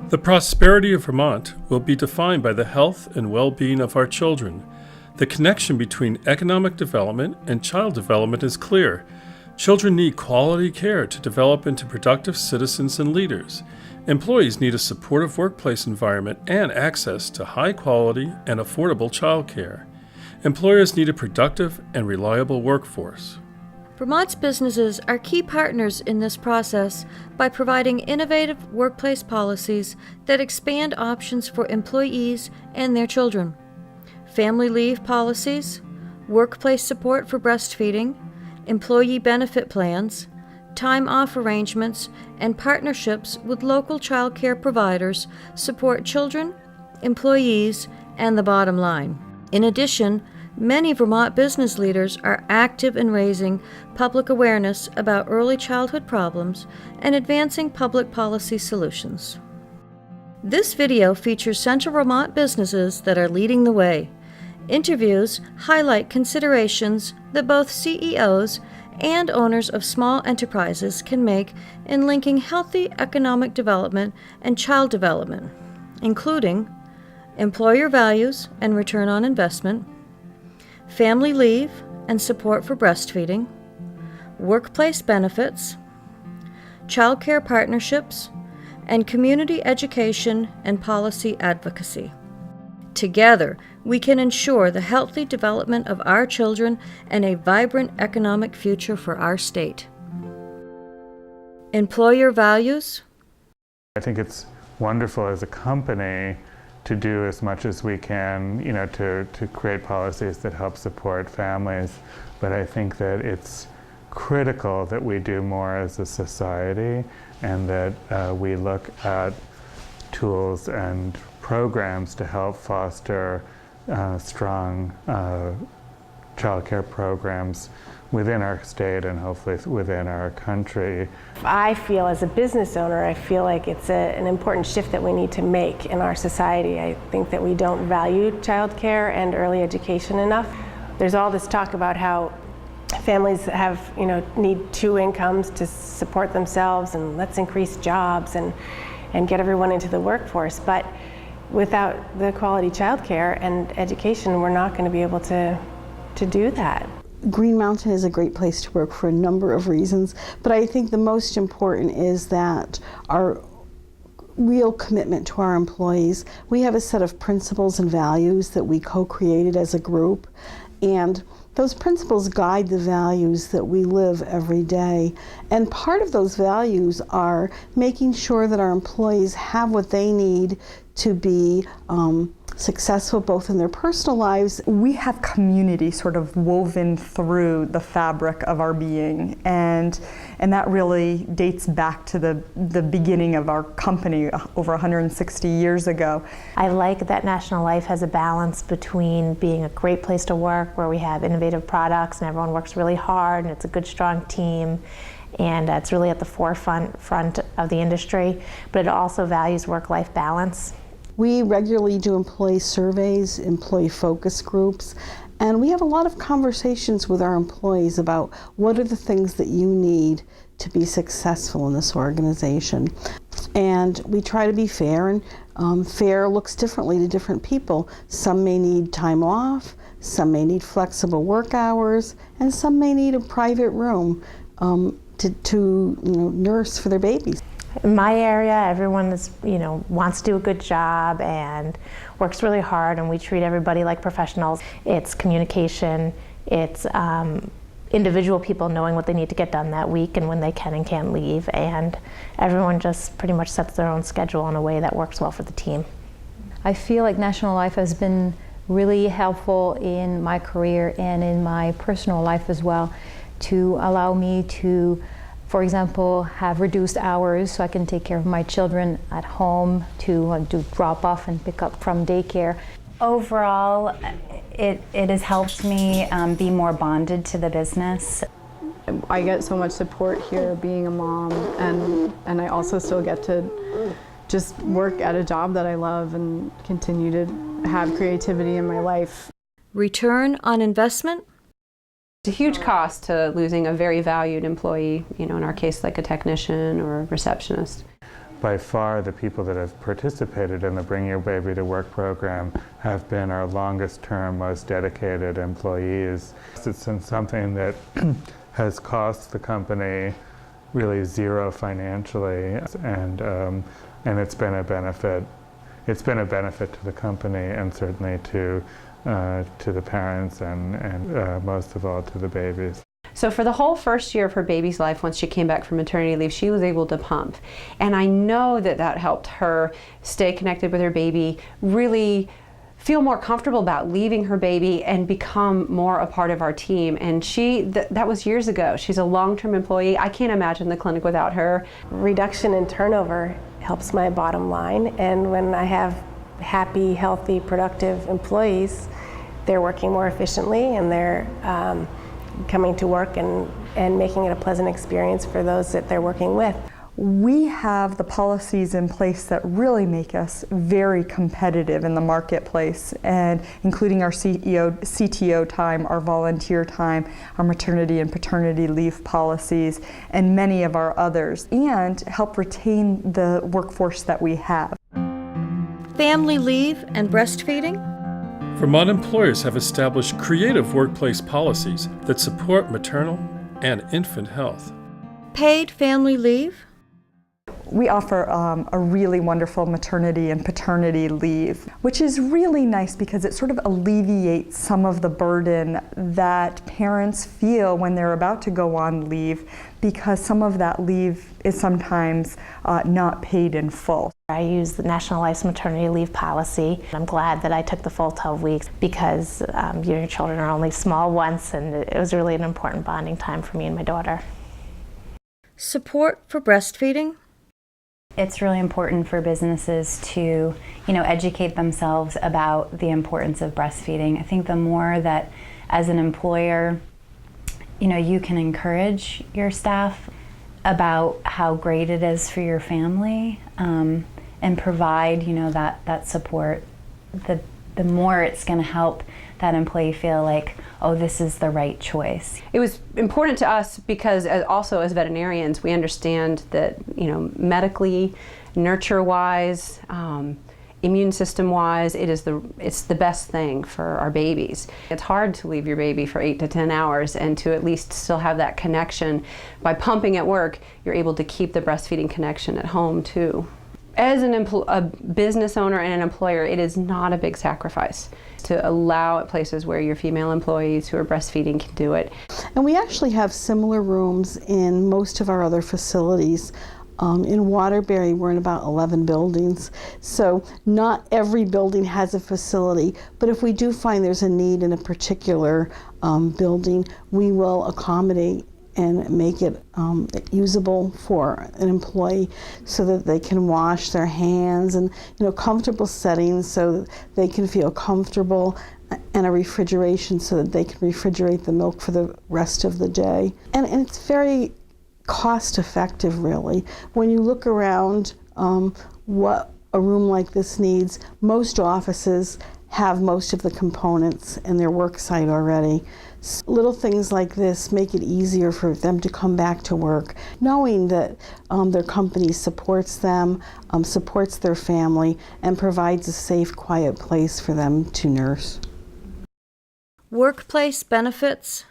The prosperity of Vermont will be defined by the health and well-being of our children. The connection between economic development and child development is clear. Children need quality care to develop into productive citizens and leaders. Employees need a supportive workplace environment and access to high-quality and affordable childcare. Employers need a productive and reliable workforce. Vermont's businesses are key partners in this process by providing innovative workplace policies that expand options for employees and their children. Family leave policies, workplace support for breastfeeding, employee benefit plans, time off arrangements, and partnerships with local child care providers support children, employees, and the bottom line. In addition, many Vermont business leaders are active in raising public awareness about early childhood problems and advancing public policy solutions. This video features Central Vermont businesses that are leading the way. Interviews highlight considerations that both CEOs and owners of small enterprises can make in linking healthy economic development and child development, including employer values and return on investment, family leave and support for breastfeeding, workplace benefits, child care partnerships, and community education and policy advocacy. Together, we can ensure the healthy development of our children and a vibrant economic future for our state. Employer values. I think it's wonderful as a company to do as much as we can, to create policies that help support families. But I think that it's critical that we do more as a society and that we look at tools and programs to help foster strong child care programs within our state and hopefully within our country. I feel as a business owner, I feel like it's an important shift that we need to make in our society. I think that we don't value childcare and early education enough. There's all this talk about how families have, need two incomes to support themselves, and let's increase jobs and get everyone into the workforce. But without the quality childcare and education, we're not going to be able to do that. Green Mountain is a great place to work for a number of reasons, but I think the most important is that our real commitment to our employees. We have a set of principles and values that we co-created as a group, and those principles guide the values that we live every day. And part of those values are making sure that our employees have what they need to be successful both in their personal lives. We have community sort of woven through the fabric of our being, and that really dates back to the beginning of our company over 160 years ago. I like that National Life has a balance between being a great place to work where we have innovative products and everyone works really hard and it's a good strong team, and it's really at the forefront of the industry, but it also values work-life balance. We regularly do employee surveys, employee focus groups, and we have a lot of conversations with our employees about what are the things that you need to be successful in this organization. And we try to be fair, and fair looks differently to different people. Some may need time off, some may need flexible work hours, and some may need a private room to nurse for their babies. In my area, everyone is, wants to do a good job and works really hard, and we treat everybody like professionals. It's communication, it's individual people knowing what they need to get done that week and when they can and can't leave, and everyone just pretty much sets their own schedule in a way that works well for the team. I feel like National Life has been really helpful in my career and in my personal life as well, to allow me to, for example, have reduced hours so I can take care of my children at home, to do drop off and pick up from daycare. Overall, it has helped me be more bonded to the business. I get so much support here being a mom, and I also still get to just work at a job that I love and continue to have creativity in my life. Return on investment. It's a huge cost to losing a very valued employee, in our case like a technician or a receptionist. by far the people that have participated in the Bring Your Baby to Work program have been our longest term, most dedicated employees. It's been something that has cost the company really zero financially, and it's been a benefit. It's been a benefit to the company and certainly to the parents and most of all to the babies. So for the whole first year of her baby's life, once she came back from maternity leave, she was able to pump. And I know that that helped her stay connected with her baby, really feel more comfortable about leaving her baby and become more a part of our team. And that was years ago. She's a long-term employee. I can't imagine the clinic without her. Reduction in turnover helps my bottom line, and when I have happy, healthy, productive employees, they're working more efficiently and they're coming to work and making it a pleasant experience for those that they're working with. We have the policies in place that really make us very competitive in the marketplace, and including our CTO time, our volunteer time, our maternity and paternity leave policies, and many of our others, and help retain the workforce that we have. Family leave and breastfeeding? Vermont employers have established creative workplace policies that support maternal and infant health. Paid family leave? We offer a really wonderful maternity and paternity leave, which is really nice because it sort of alleviates some of the burden that parents feel when they're about to go on leave, because some of that leave is sometimes not paid in full. I use the National Life's maternity leave policy. I'm glad that I took the full 12 weeks because your children are only small once, and it was really an important bonding time for me and my daughter. Support for breastfeeding? It's really important for businesses to, educate themselves about the importance of breastfeeding. I think the more that as an employer, you can encourage your staff about how great it is for your family, and provide, that support, the more it's going to help that employee feel like, oh, this is the right choice. It was important to us because also as veterinarians, we understand that, medically, nurture-wise, immune system-wise, it's the best thing for our babies. It's hard to leave your baby for 8 to 10 hours and to at least still have that connection. By pumping at work, you're able to keep the breastfeeding connection at home too. As a business owner and an employer, it is not a big sacrifice to allow at places where your female employees who are breastfeeding can do it. And we actually have similar rooms in most of our other facilities. In Waterbury, we're in about 11 buildings, so not every building has a facility, but if we do find there's a need in a particular building, we will accommodate and make it usable for an employee so that they can wash their hands, and comfortable settings so that they can feel comfortable, and a refrigeration so that they can refrigerate the milk for the rest of the day. And it's very cost effective, really. When you look around what a room like this needs, most offices have most of the components in their work site already. Little things like this make it easier for them to come back to work, knowing that their company supports them, supports their family, and provides a safe, quiet place for them to nurse. Workplace benefits?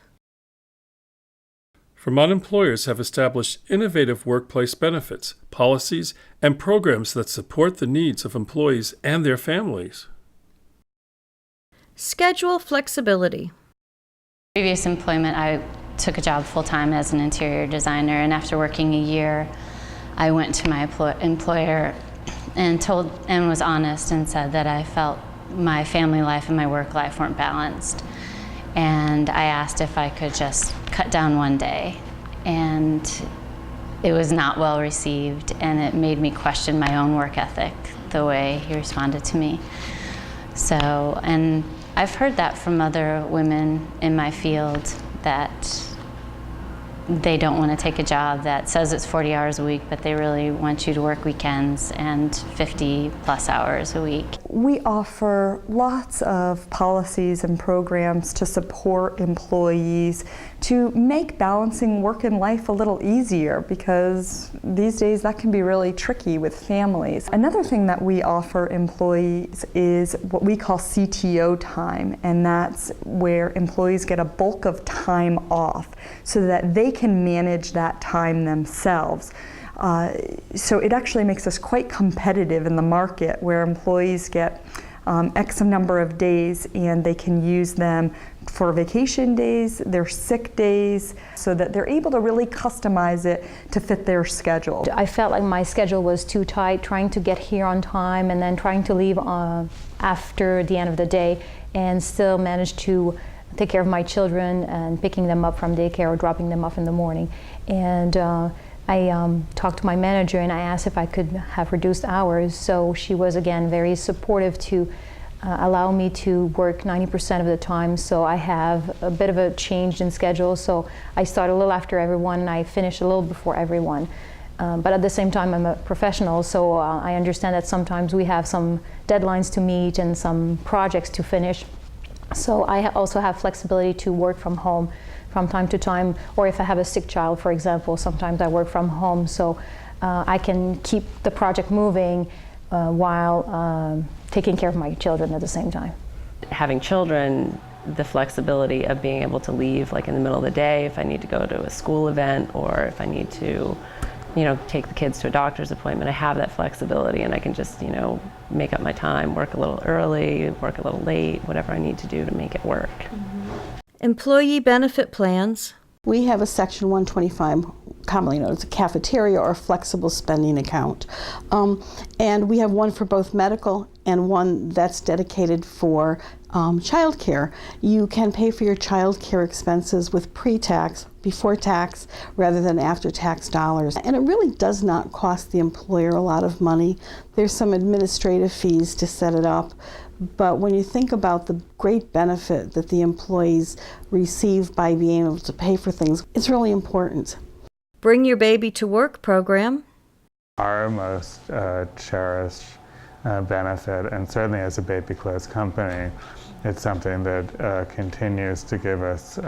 Vermont employers have established innovative workplace benefits, policies, and programs that support the needs of employees and their families. Schedule flexibility. Previous employment, I took a job full-time as an interior designer, and after working a year, I went to my employer and was honest and said that I felt my family life and my work life weren't balanced. And I asked if I could just cut down one day, and it was not well received, and it made me question my own work ethic, the way he responded to me. So, and I've heard that from other women in my field, that they don't want to take a job that says it's 40 hours a week, but they really want you to work weekends and 50 plus hours a week. we offer lots of policies and programs to support employees to make balancing work and life a little easier, because these days that can be really tricky with families. Another thing that we offer employees is what we call CTO time, and that's where employees get a bulk of time off so that they can manage that time themselves. So it actually makes us quite competitive in the market, where employees get X number of days and they can use them for vacation days, their sick days, so that they're able to really customize it to fit their schedule. I felt like my schedule was too tight, trying to get here on time and then trying to leave after the end of the day, and still manage to take care of my children and picking them up from daycare or dropping them off in the morning. And I talked to my manager and I asked if I could have reduced hours. So she was, again, very supportive to allow me to work 90% of the time. So I have a bit of a change in schedule. So I start a little after everyone and I finish a little before everyone. But at the same time, I'm a professional, so I understand that sometimes we have some deadlines to meet and some projects to finish. So I also have flexibility to work from home from time to time, or if I have a sick child, for example, sometimes I work from home, so I can keep the project moving while taking care of my children at the same time. Having children, the flexibility of being able to leave like in the middle of the day if I need to go to a school event, or if I need to, take the kids to a doctor's appointment, I have that flexibility and I can just, make up my time, work a little early, work a little late, whatever I need to do to make it work. Employee benefit plans. We have a Section 125, commonly known as a cafeteria or a flexible spending account. And we have one for both medical and one that's dedicated for child care. You can pay for your child care expenses with pre-tax, before tax, rather than after-tax dollars. And it really does not cost the employer a lot of money. There's some administrative fees to set it up. But when you think about the great benefit that the employees receive by being able to pay for things, it's really important. Bring Your Baby to Work program. Our most cherished benefit, and certainly as a baby clothes company, it's something that continues to give us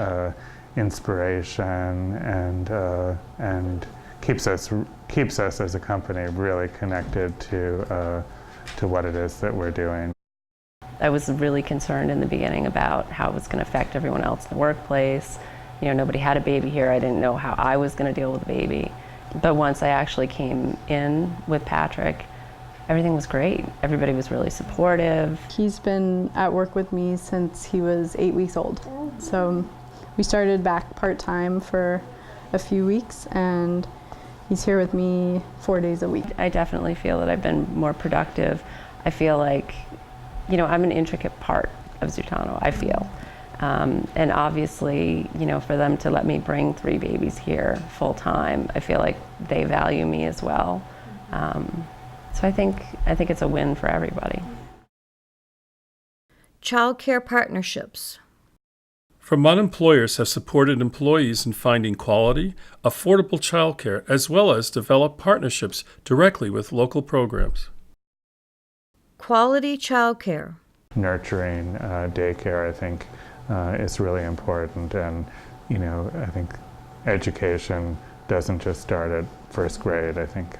inspiration and keeps us as a company really connected to what it is that we're doing. I was really concerned in the beginning about how it was going to affect everyone else in the workplace. Nobody had a baby here. I didn't know how I was going to deal with the baby. But once I actually came in with Patrick, everything was great. Everybody was really supportive. He's been at work with me since he was 8 weeks old. So we started back part-time for a few weeks, and he's here with me 4 days a week. I definitely feel that I've been more productive. I feel like I'm an intricate part of Zutano, I feel. And obviously, for them to let me bring 3 babies here full time, I feel like they value me as well. So I think it's a win for everybody. Child care partnerships. Vermont employers have supported employees in finding quality, affordable childcare, as well as develop partnerships directly with local programs. Quality childcare. Nurturing daycare, I think, is really important, and I think education doesn't just start at first grade. I think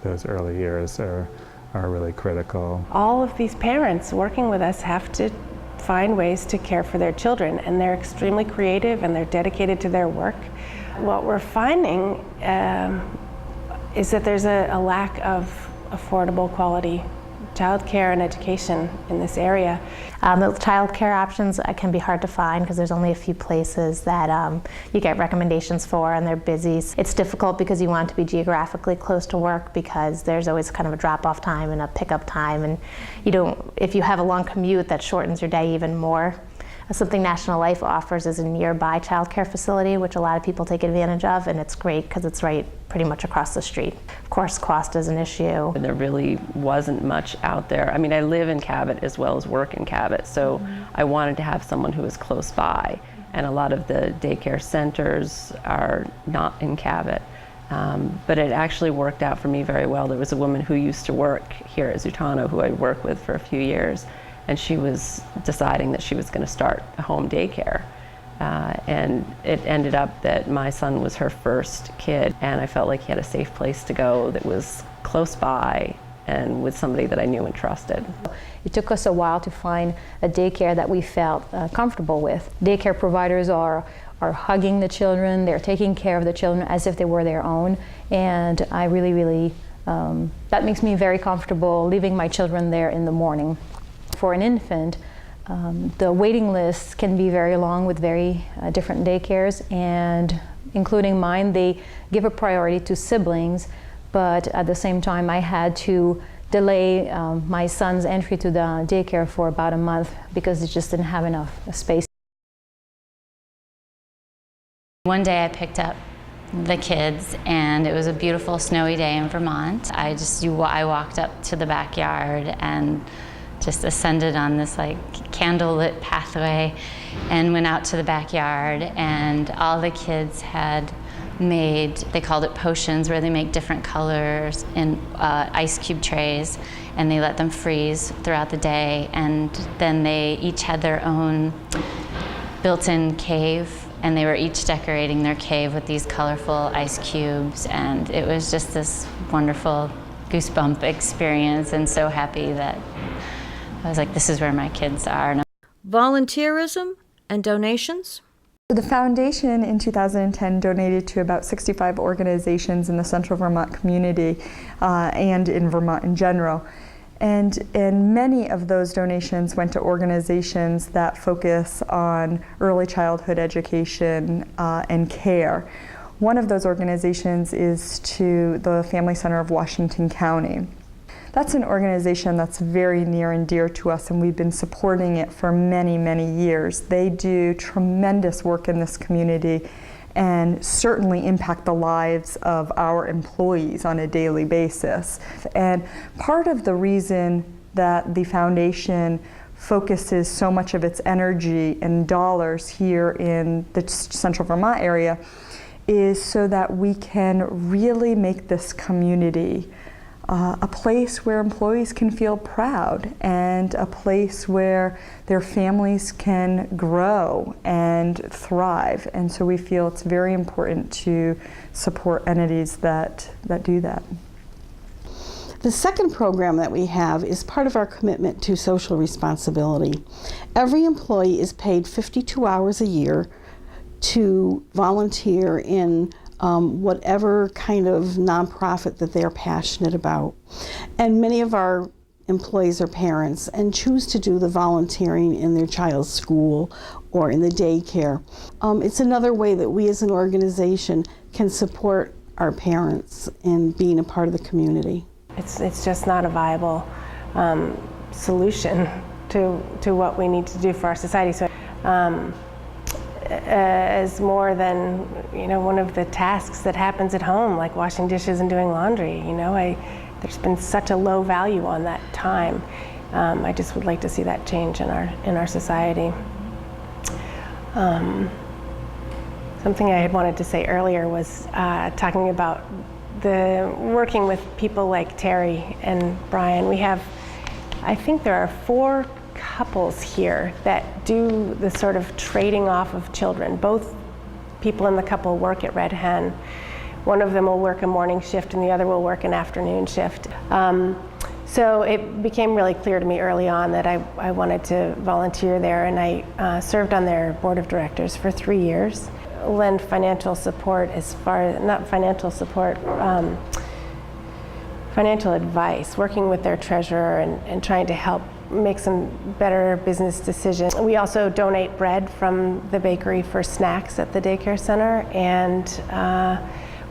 those early years are really critical. All of these parents working with us have to find ways to care for their children, and they're extremely creative and they're dedicated to their work. What we're finding is that there's a lack of affordable quality childcare and education in this area. The childcare options can be hard to find because there's only a few places that you get recommendations for, and they're busy. It's difficult because you want to be geographically close to work, because there's always kind of a drop-off time and a pickup time, and if you have a long commute, that shortens your day even more. Something National Life offers is a nearby childcare facility, which a lot of people take advantage of, and it's great because it's right pretty much across the street. Of course, cost is an issue. There really wasn't much out there. I mean, I live in Cabot as well as work in Cabot, so I wanted to have someone who was close by, and a lot of the daycare centers are not in Cabot. But it actually worked out for me very well. There was a woman who used to work here at Zutano who I'd worked with for a few years, and she was deciding that she was going to start a home daycare. And it ended up that my son was her first kid, and I felt like he had a safe place to go that was close by and with somebody that I knew and trusted. It took us a while to find a daycare that we felt comfortable with. Daycare providers are hugging the children, they're taking care of the children as if they were their own, and I really, that makes me very comfortable leaving my children there in the morning. For an infant, the waiting lists can be very long with very different daycares, and including mine, they give a priority to siblings, but at the same time I had to delay my son's entry to the daycare for about a month because it just didn't have enough space. One day I picked up the kids and it was a beautiful snowy day in Vermont. I walked up to the backyard and just ascended on this like candlelit pathway and went out to the backyard, and all the kids had made, they called it potions, where they make different colors in ice cube trays, and they let them freeze throughout the day, and then they each had their own built-in cave, and they were each decorating their cave with these colorful ice cubes, and it was just this wonderful goosebump experience, and so happy that I was like, this is where my kids are. Volunteerism and donations. The foundation in 2010 donated to about 65 organizations in the Central Vermont community and in Vermont in general. And many of those donations went to organizations that focus on early childhood education and care. One of those organizations is to the Family Center of Washington County. That's an organization that's very near and dear to us, and we've been supporting it for many, many years. They do tremendous work in this community and certainly impact the lives of our employees on a daily basis. And part of the reason that the foundation focuses so much of its energy and dollars here in the Central Vermont area is so that we can really make this community a place where employees can feel proud and a place where their families can grow and thrive. And so we feel it's very important to support entities that do that. The second program that we have is part of our commitment to social responsibility. Every employee is paid 52 hours a year to volunteer in whatever kind of nonprofit that they're passionate about. And many of our employees are parents and choose to do the volunteering in their child's school or in the daycare. It's another way that we as an organization can support our parents in being a part of the community. It's just not a viable solution to what we need to do for our society. So as more than one of the tasks that happens at home, like washing dishes and doing laundry. There's been such a low value on that time. I just would like to see that change in our society. Something I had wanted to say earlier was talking about the working with people like Terry and Brian. I think there are 4 couples here that do the sort of trading off of children. Both people in the couple work at Red Hen. One of them will work a morning shift and the other will work an afternoon shift. So it became really clear to me early on that I wanted to volunteer there, and I served on their board of directors for 3 years. Lend financial support not financial support, financial advice, working with their treasurer and trying to help make some better business decisions. We also donate bread from the bakery for snacks at the daycare center, and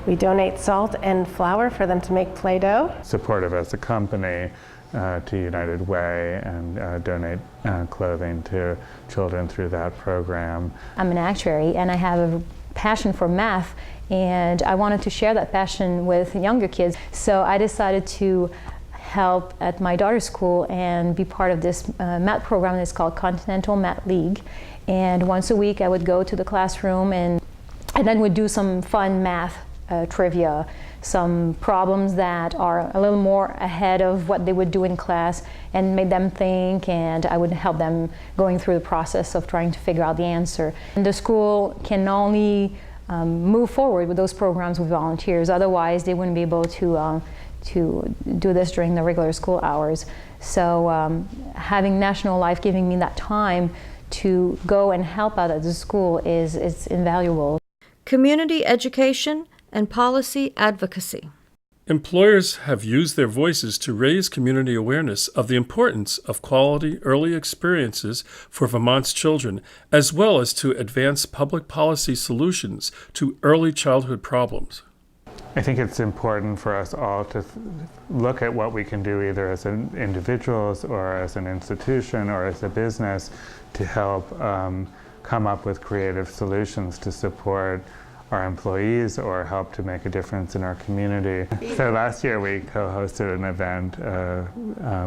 we donate salt and flour for them to make Play-Doh. Supportive as a company to United Way and donate clothing to children through that program. I'm an actuary and I have a passion for math, and I wanted to share that passion with younger kids. So I decided to help at my daughter's school and be part of this math program that's called Continental Math League. And once a week I would go to the classroom and then would do some fun math trivia, some problems that are a little more ahead of what they would do in class, and made them think, and I would help them going through the process of trying to figure out the answer. And the school can only move forward with those programs with volunteers, otherwise they wouldn't be able to do this during the regular school hours. So having National Life giving me that time to go and help out at the school is invaluable. Community education and policy advocacy. Employers have used their voices to raise community awareness of the importance of quality early experiences for Vermont's children, as well as to advance public policy solutions to early childhood problems. I think it's important for us all to look at what we can do either as individuals or as an institution or as a business to help come up with creative solutions to support our employees or help to make a difference in our community. So last year we co-hosted an event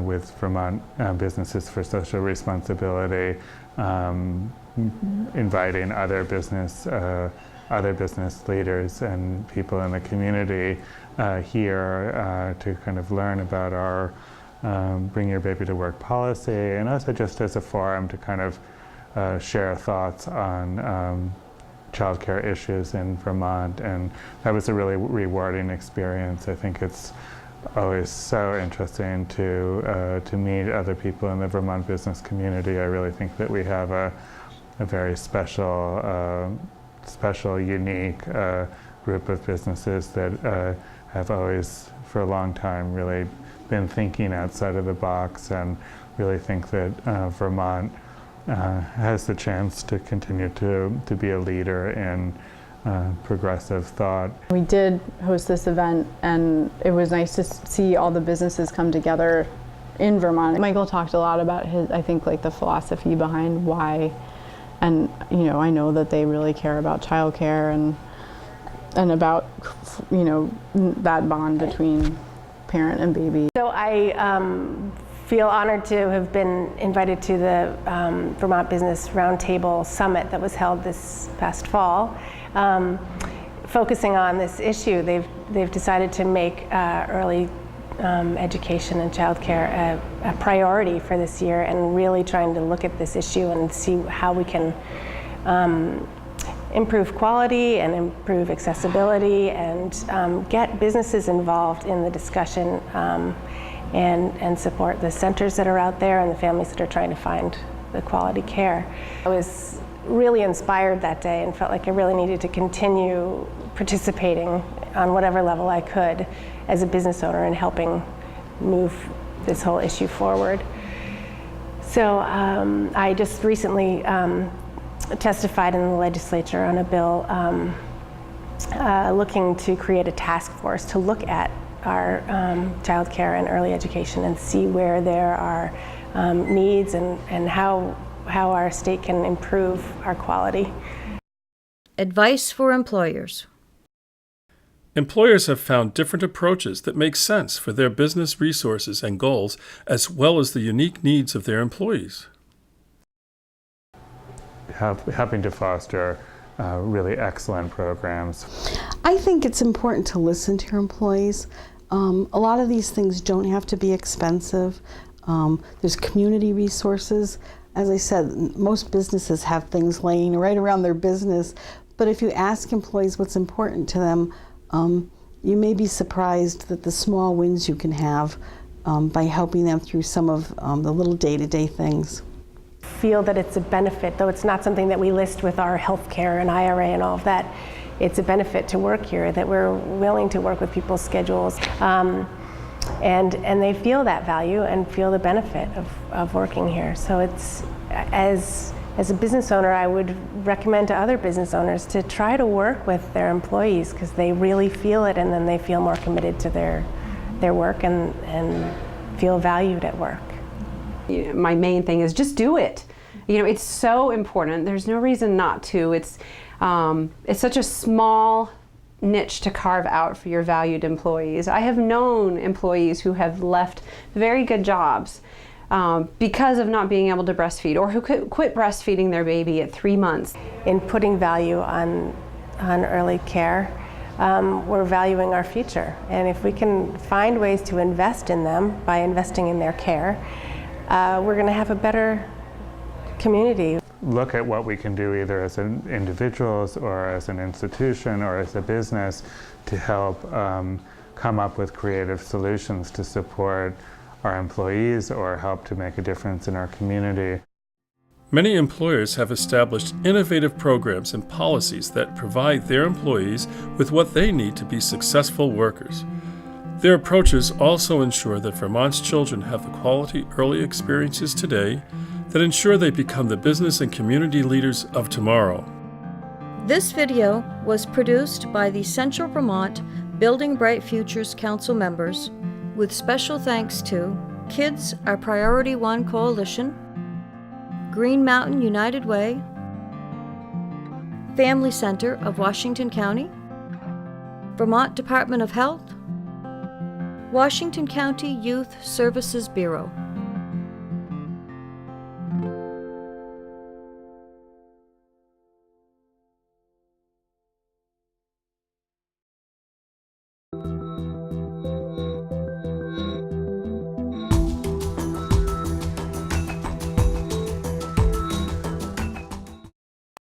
with Vermont Businesses for Social Responsibility, inviting other business leaders and people in the community here to kind of learn about our Bring Your Baby to Work policy, and also just as a forum to kind of share thoughts on childcare issues in Vermont, and that was a really rewarding experience. I think it's always so interesting to meet other people in the Vermont business community. I really think that we have a very special, unique group of businesses that have always, for a long time, really been thinking outside of the box, and really think that Vermont has the chance to continue to be a leader in progressive thought. We did host this event, and it was nice to see all the businesses come together in Vermont. Michael talked a lot about I think the philosophy behind why, and I know that they really care about childcare and about that bond between parent and baby. So I feel honored to have been invited to the Vermont Business Roundtable Summit that was held this past fall. Focusing on this issue, they've decided to make early education and childcare a priority for this year, and really trying to look at this issue and see how we can improve quality and improve accessibility and get businesses involved in the discussion and support the centers that are out there and the families that are trying to find the quality care. I was really inspired that day and felt like I really needed to continue participating on whatever level I could as a business owner in helping move this whole issue forward. So I just recently testified in the legislature on a bill looking to create a task force to look at our child care and early education and see where there are needs and how our state can improve our quality. Advice for employers. Employers have found different approaches that make sense for their business resources and goals, as well as the unique needs of their employees. Helping to foster really excellent programs. I think it's important to listen to your employees. A lot of these things don't have to be expensive. There's community resources. As I said, most businesses have things laying right around their business, but if you ask employees what's important to them, you may be surprised that the small wins you can have by helping them through some of the little day-to-day things. Feel that it's a benefit, though it's not something that we list with our health care and IRA and all of that. It's a benefit to work here, that we're willing to work with people's schedules, and they feel that value and feel the benefit of working here. So it's, as a business owner, I would recommend to other business owners to try to work with their employees, because they really feel it, and then they feel more committed to their work and feel valued at work. My main thing is just do it. It's so important. There's no reason not to. It's such a small niche to carve out for your valued employees. I have known employees who have left very good jobs because of not being able to breastfeed, or who quit breastfeeding their baby at 3 months. In putting value on early care, we're valuing our future. And if we can find ways to invest in them by investing in their care, we're going to have a better community. Look at what we can do either as individuals or as an institution or as a business to help come up with creative solutions to support our employees or help to make a difference in our community. Many employers have established innovative programs and policies that provide their employees with what they need to be successful workers. Their approaches also ensure that Vermont's children have the quality early experiences today that ensure they become the business and community leaders of tomorrow. This video was produced by the Central Vermont Building Bright Futures Council members, with special thanks to Kids Are Priority One Coalition, Green Mountain United Way, Family Center of Washington County, Vermont Department of Health, Washington County Youth Services Bureau.